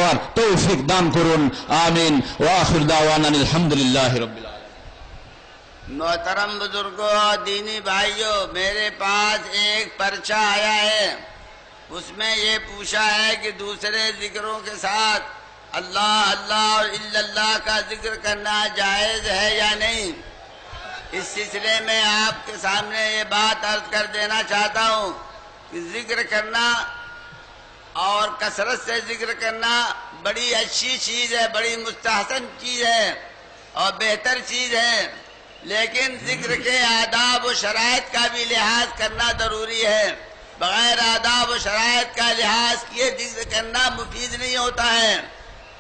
হওয়ার তৌফিক দান করুন, আমিন। ওয়া আখির দাওয়ানা আলহামদুলিল্লাহি রাব্বিল আলামিন। मोहतरम बुजुर्गों, दीनी भाइयों, मेरे पास एक पर्चा आया है। उसमें ये पूछा है कि दूसरे जिक्रों के साथ अल्लाह अल्लाह और इल्लल्लाह का जिक्र करना जायज़ है या नहीं। इस सिलसिले में आपके सामने ये बात अर्ज कर देना चाहता हूँ कि जिक्र करना और कसरत से जिक्र करना बड़ी अच्छी चीज़ है, बड़ी मुस्तहसन चीज़ है और बेहतर चीज़ है, लेकिन जिक्र के आदाब व शराइत का भी लिहाज करना ज़रूरी है। बग़ैर आदाब व शराइत का लिहाज किए जिक्र करना मुफीद नहीं होता है।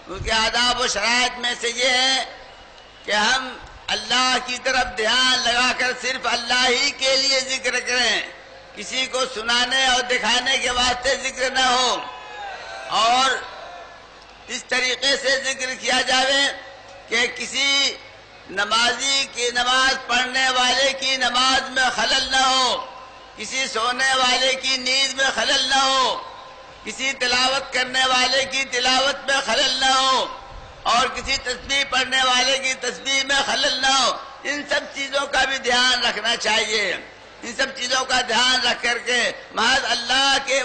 उनके आदाब व शराइत में से ये है कि हम अल्लाह की तरफ ध्यान लगाकर सिर्फ अल्लाह ही के लिए जिक्र करें, किसी को सुनाने और दिखाने के वास्ते जिक्र न हो, और इस तरीके से जिक्र किया जाए कि किसी नमाजी की नमाज पढ़ने वाले की नमाज में खलल न हो, किसी सोने वाले की नींद में खलल न हो, किसी तिलावत करने वाले की तिलावत में खलल न हो, और किसी तस्बीह पढ़ने वाले की तस्बीह में खलल न हो। इन सब चीज़ों का भी ध्यान रखना चाहिए। इन सब चीज़ों का ध्यान रख करके महज अल्लाह के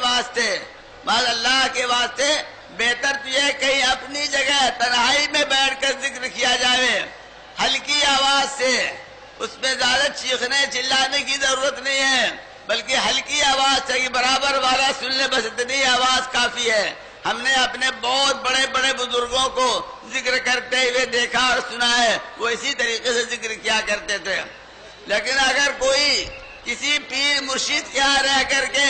वास्ते बेहतर तो यह कहीं अपनी जगह तन्हाई में बैठकर जिक्र किया जाए, हल्की आवाज से। उसमें ज्यादा चीखने चिल्लाने की जरूरत नहीं है, बल्कि हल्की आवाज से कि बराबर वाला सुन ले, बस इतनी आवाज काफी है। हमने अपने बहुत बड़े बड़े बुजुर्गों को जिक्र करते हुए देखा और सुना है, वो इसी तरीके से जिक्र किया करते थे। लेकिन अगर कोई किसी पीर मुर्शिद के यहाँ रह करके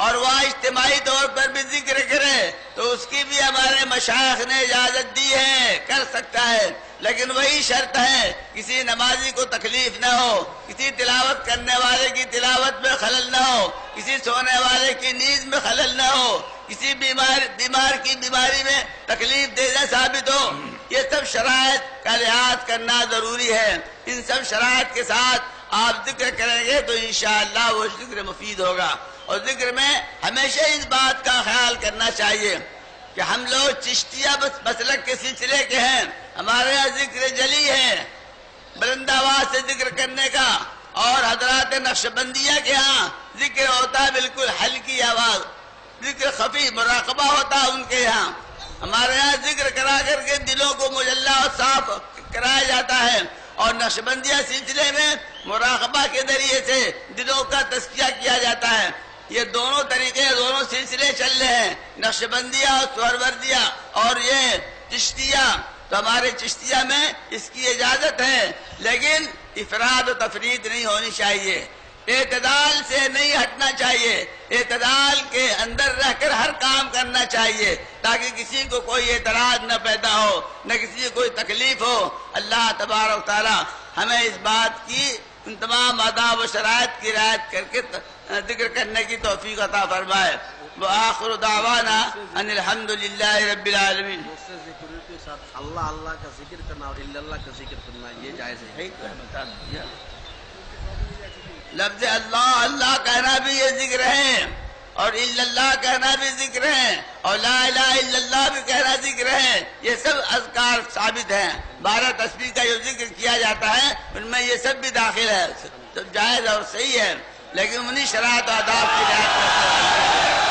और वहाँ इज्तिमाई तौर पर भी जिक्र करे तो उसकी भी हमारे मशाइख ने इजाजत दी है, कर सकता है, लेकिन वही शर्त है किसी नमाजी को तकलीफ न हो, किसी तिलावत करने वाले की तिलावत में खलल न हो, किसी सोने वाले की नींद में खलल न हो, किसी बीमार की बीमारी में तकलीफ देना साबित हो। ये सब शराइत का लिहाज करना जरूरी है। इन सब शराइत के साथ आप जिक्र करेंगे तो इंशाअल्लाह वो जिक्र मुफीद होगा। और जिक्र में हमेशा इस बात का ख्याल करना चाहिए कि हम लोग चिश्तिया मसलक के सिलसिले के हैं, हमारे यहाँ जिक्र जली है बुलंद आवाज से जिक्र करने का, और हजरात नक्शबंदिया के यहाँ जिक्र होता है बिल्कुल हल्की आवाज, जिक्र खफी मुराकबा होता है उनके यहाँ। हमारे यहाँ जिक्र करा करके दिलों को मुजल्ला और साफ कराया जाता है, और नक्शबंदिया सिलसिले में मुराकबा के जरिए से दिलों का तस्किया किया जाता है। ये दोनों तरीके, दोनों सिलसिले चल रहे हैं, नक्शबंदिया और सुहरवर्दिया और ये चिश्तिया। तो हमारे चिश्तिया में इसकी इजाजत है, लेकिन इफराद और तफरीद नहीं होनी चाहिए, एतदाल से नहीं हटना चाहिए, एतदाल के अंदर रहकर हर काम करना चाहिए, ताकि किसी को कोई एतराज न पैदा हो, न किसी को कोई तकलीफ हो। अल्लाह तबारक तआला हमें इस बात की उन तमाम आदाब व शराइत की रियायत करके जिक्र करने की तौफीक अता फरमाए। व आखिर दावाना अनिल हम्दुलिल्लाहि रब्बिल आलमीन। अल्लाह अल्लाह का जिक्र करना और इल्लल्लाह का जिक्र करना ये जायज है। लफ्ज़ अल्लाह अल्लाह कहना भी ये जिक्र है, और इल्लल्लाह कहना भी जिक्र है, और ला इलाहा इल्लल्लाह भी कहना जिक्र है। ये सब अज़कार साबित हैं। 12 तस्बीह का जो जिक्र किया जाता है उनमें ये सब भी दाखिल है, तो जायज और सही है, लेकिन उन्हीं शराइत और आदाब की रियायत करते हैं।